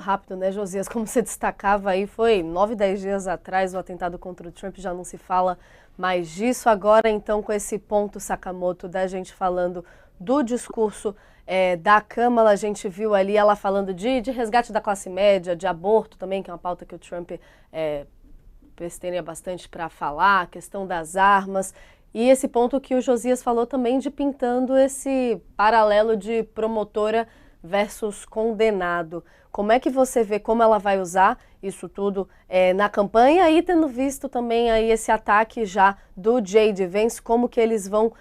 rápido, né, Josias? Como você destacava aí, foi 9, 10 dias atrás o atentado contra o Trump, já não se fala mais disso. Agora, então, com esse ponto, Sakamoto, da gente falando do discurso da Câmara, a gente viu ali ela falando de resgate da classe média, de aborto também, que é uma pauta que o Trump pesteia bastante para falar, a questão das armas. E esse ponto que o Josias falou também de pintando esse paralelo de promotora versus condenado. Como é que você vê como ela vai usar isso tudo na campanha e tendo visto também aí esse ataque já do J.D. Vance, como que eles vão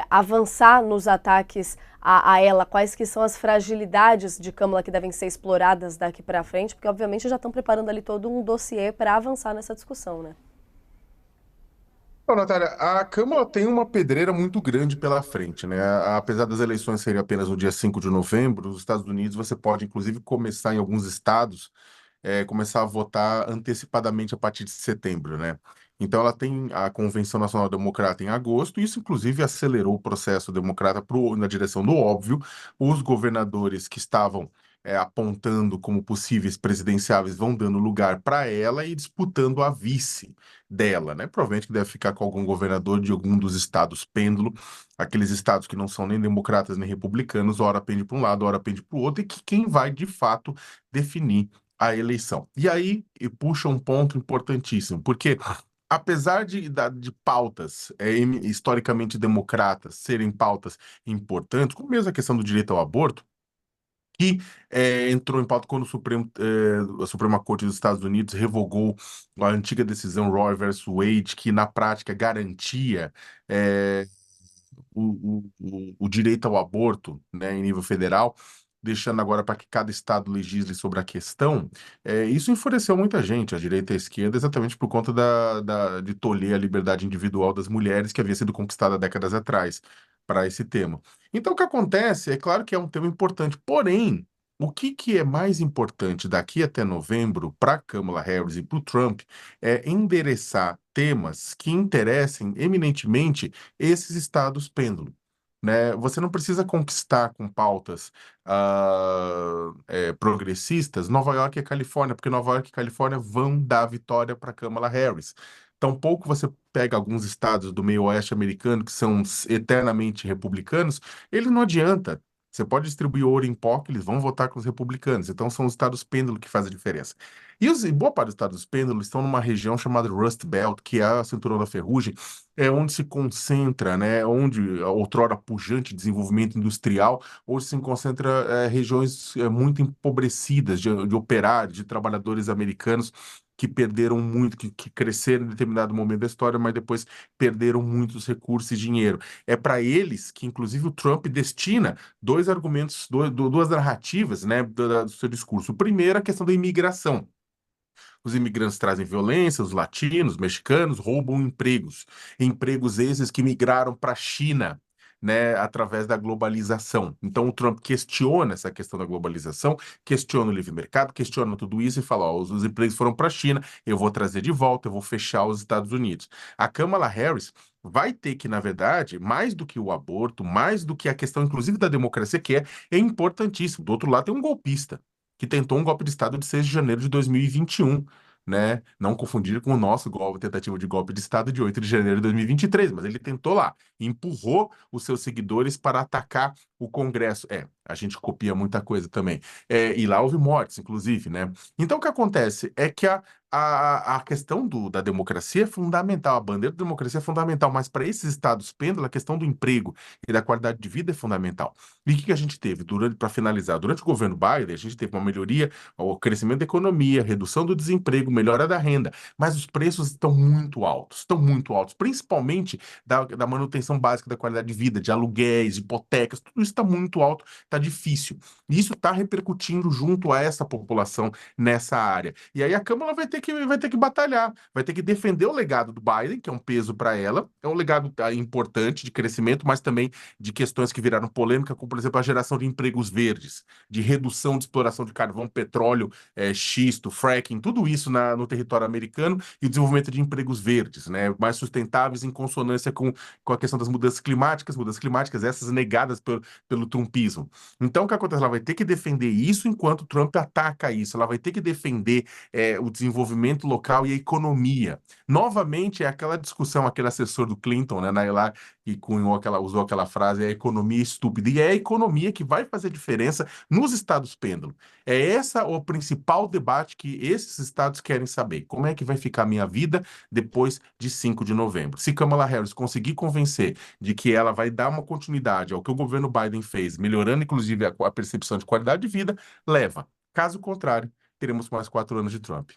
avançar nos ataques a ela, quais que são as fragilidades de Kamala que devem ser exploradas daqui para frente, porque obviamente já estão preparando ali todo um dossiê para avançar nessa discussão, né? Bom, Natália, a Câmara tem uma pedreira muito grande pela frente, né? Apesar das eleições serem apenas no dia 5 de novembro, nos Estados Unidos você pode, inclusive, começar em alguns estados, começar a votar antecipadamente a partir de setembro, né? Então ela tem a Convenção Nacional Democrata em agosto, e isso inclusive acelerou o processo democrata na direção do óbvio. Os governadores que estavam apontando como possíveis presidenciáveis vão dando lugar para ela e disputando a vice dela, né? Provavelmente que deve ficar com algum governador de algum dos estados pêndulo, aqueles estados que não são nem democratas nem republicanos, ora pende para um lado, ora pende para o outro, e que quem vai de fato definir a eleição. E aí e puxa um ponto importantíssimo, porque apesar de pautas historicamente democratas serem pautas importantes, como mesmo a questão do direito ao aborto, que entrou em pauta quando a Suprema Corte dos Estados Unidos revogou a antiga decisão Roe versus Wade, que na prática garantia eh, o direito ao aborto, né, em nível federal, deixando agora para que cada estado legisle sobre a questão. Isso enfureceu muita gente, a direita e a esquerda, exatamente por conta de tolher a liberdade individual das mulheres que havia sido conquistada décadas atrás para esse tema. Então, o que acontece, é claro que é um tema importante, porém, o que é mais importante daqui até novembro para a Kamala Harris e para o Trump é endereçar temas que interessem eminentemente esses estados pêndulo, né? Você não precisa conquistar com pautas progressistas Nova York e Califórnia, porque Nova York e Califórnia vão dar vitória para Kamala Harris. Tampouco você pega alguns estados do meio oeste americano que são eternamente republicanos, ele não adianta. Você pode distribuir ouro em pó, que eles vão votar com os republicanos. Então, são os estados pêndulo que fazem a diferença. E boa parte dos estados pêndulo estão numa região chamada Rust Belt, que é a cinturão da ferrugem, onde se concentra, né, onde outrora pujante desenvolvimento industrial, hoje se concentra regiões muito empobrecidas de operários, de trabalhadores americanos que perderam muito, que cresceram em determinado momento da história, mas depois perderam muitos recursos e dinheiro. É para eles que, inclusive, o Trump destina dois argumentos, duas narrativas, né, do seu discurso. O primeiro, a questão da imigração. Os imigrantes trazem violência, os latinos, mexicanos roubam empregos. Empregos esses que migraram para a China, né, através da globalização. Então, o Trump questiona essa questão da globalização, questiona o livre mercado, questiona tudo isso e fala: ó, os empregos foram para a China, eu vou trazer de volta, eu vou fechar os Estados Unidos. A Kamala Harris vai ter que, na verdade, mais do que o aborto, mais do que a questão, inclusive, da democracia, que é importantíssimo. Do outro lado, tem um golpista que tentou um golpe de Estado de 6 de janeiro de 2021, né? Não confundir com o nosso golpe, tentativa de golpe de Estado de 8 de janeiro de 2023, mas ele tentou lá, empurrou os seus seguidores para atacar o Congresso. A gente copia muita coisa também. E lá houve mortes, inclusive, né? Então, o que acontece é que a questão da democracia é fundamental, a bandeira da democracia é fundamental, mas para esses estados pêndulo, a questão do emprego e da qualidade de vida é fundamental. E o que a gente teve para finalizar? Durante o governo Biden, a gente teve uma melhoria, o crescimento da economia, redução do desemprego, melhora da renda, mas os preços estão muito altos, principalmente da manutenção básica da qualidade de vida, de aluguéis, de hipotecas, tudo isso está muito alto, está difícil. E isso está repercutindo junto a essa população nessa área. E aí a Câmara vai ter que batalhar, vai ter que defender o legado do Biden, que é um peso para ela, é um legado importante de crescimento, mas também de questões que viraram polêmica, como, por exemplo, a geração de empregos verdes, de redução de exploração de carvão, petróleo, xisto, fracking, tudo isso no território americano e o desenvolvimento de empregos verdes, né, mais sustentáveis em consonância com a questão das mudanças climáticas essas negadas pelo trumpismo. Então, o que acontece? Ela vai ter que defender isso enquanto Trump ataca isso. Ela vai ter que defender o desenvolvimento local e a economia. Novamente, é aquela discussão, aquele assessor do Clinton, né, lá, que usou aquela frase, é a economia estúpida. E é a economia que vai fazer diferença nos estados pêndulo. É essa o principal debate que esses estados querem saber. Como é que vai ficar a minha vida depois de 5 de novembro? Se Kamala Harris conseguir convencer de que ela vai dar uma continuidade ao que o governo Biden fez, melhorando inclusive a percepção de qualidade de vida, leva. Caso contrário, teremos mais 4 anos de Trump.